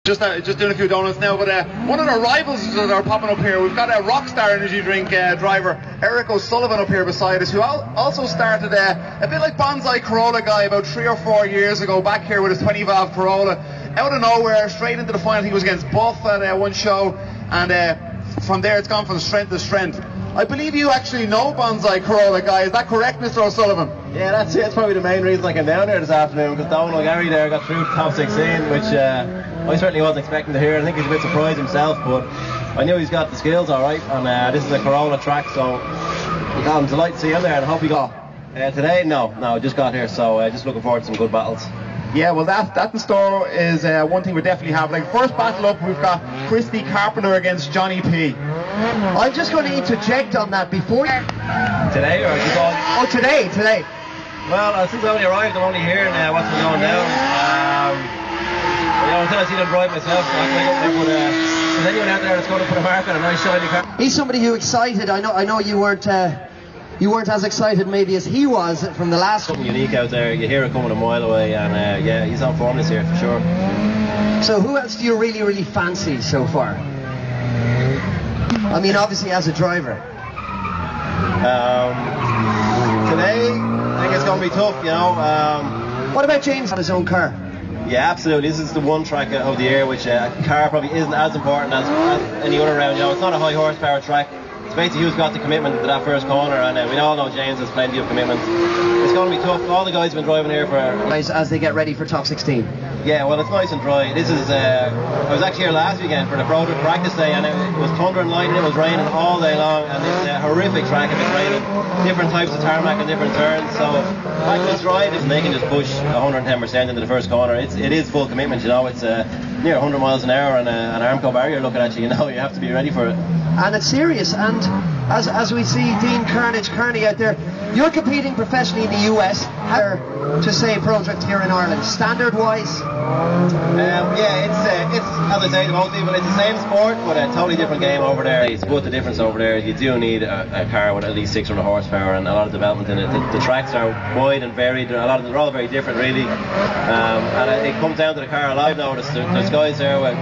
Just doing a few donuts now, but one of the rivals that are popping up here, we've got a Rockstar energy drink driver, Eric O'Sullivan, up here beside us, who also started a bit like Bonsai Corolla guy about 3 or 4 years ago, back here with his 20 valve Corolla, out of nowhere, straight into the final. He was against Buff at one show, and from there it's gone from strength to strength. I believe you actually know Bonsai Corolla guy, is that correct, Mr. O'Sullivan? Yeah, that's it. That's probably the main reason I came down here this afternoon, because Donald Gary there got through top 16, which I certainly wasn't expecting to hear. I think he's a bit surprised himself, but I knew he's got the skills alright, and this is a Corolla track, so I'm delighted to see him there, and I hope he got today. No, just got here, so just looking forward to some good battles. Yeah, well, that in store is one thing we definitely have. Like, first battle up, we've got Christy Carpenter against Johnny P. I'm just going to interject on that before. Today, or just all? Oh, today. Well, since I only arrived, I'm only hearing what's been going down. Until I see them drive myself, so I'm up there. But there's anyone out there that's going to put a mark on a nice shiny car. He's somebody who excited. I know you weren't as excited maybe as he was from the last. Something unique out there. You hear it coming a mile away, and yeah, he's on form this year for sure. So who else do you really fancy so far? I mean, obviously as a driver. Today, I think it's going to be tough, you know. What about James on his own car? Yeah, absolutely. This is the one track of the year which a car probably isn't as important as any other round. You know, it's not a high horsepower track. It's basically who's got the commitment to that first corner, and we all know James has plenty of commitment. It's going to be tough. All the guys have been driving here for as they get ready for top 16. Yeah, well, it's nice and dry. This is I was actually here last weekend for the prodrift practice day, and it was thunder and lightning. It was raining all day long, and it's a horrific track if it's raining. Different types of tarmac and different turns. So the fact that it's dry, they can just push 110% into the first corner. It is full commitment. You know, it's near 100 miles an hour and an Armco barrier looking at you. You know, you have to be ready for it. And it's serious, and as we see Dean Kearney out there, you're competing professionally in the US. How to say prodrift here in Ireland, standard wise? Yeah, it's as I say to most people, it's the same sport but a totally different game over there. But the difference over there, you do need a car with at least 600 horsepower and a lot of development in it. The tracks are wide and varied. They're all very different really, and it comes down to the car. I've noticed there's guys there with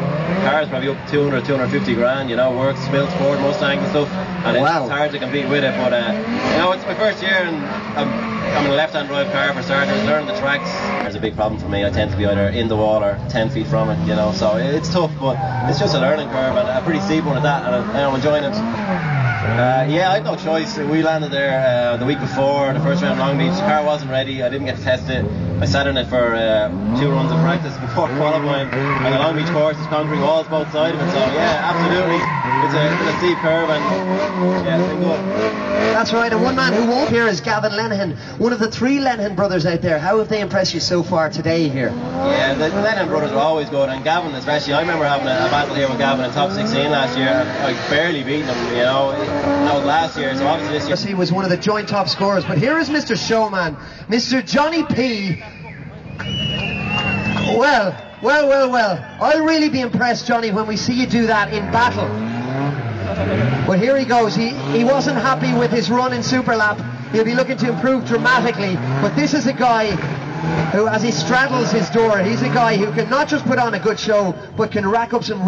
cars probably up 200, 250 grand, you know, works, built Ford, Mustang and stuff, and it's hard to compete with it. But you know, it's my first year, and I'm in a left-hand drive car for starters, learning the tracks. There's a big problem for me. I tend to be either in the wall or 10 feet from it, you know, so it's tough, but it's just a learning curve, and a pretty steep one at that, and I'm enjoying it. Yeah, I had no choice. We landed there the week before the first round in Long Beach. The car wasn't ready. I didn't get to test it. I sat in it for 2 runs of practice before qualifying, and the Long Beach course is concrete walls both sides of it, so yeah, absolutely. It's a steep curve, and yeah, it's been good. That's right, and one man who won't here is Gavin Lenihan, one of the 3 Lenihan brothers out there. How have they impressed you so far today here? Yeah, the Lenihan brothers are always good, and Gavin especially. I remember having a battle here with Gavin in top 16 last year, and I barely beaten him, you know. That was last year, so obviously this year. He was one of the joint top scorers, but here is Mr. Showman, Mr. Johnny P. Well, I'll really be impressed, Johnny, when we see you do that in battle. But here he goes. He wasn't happy with his run in Superlap. He'll be looking to improve dramatically, but this is a guy who, as he straddles his door, he's a guy who can not just put on a good show, but can rack up some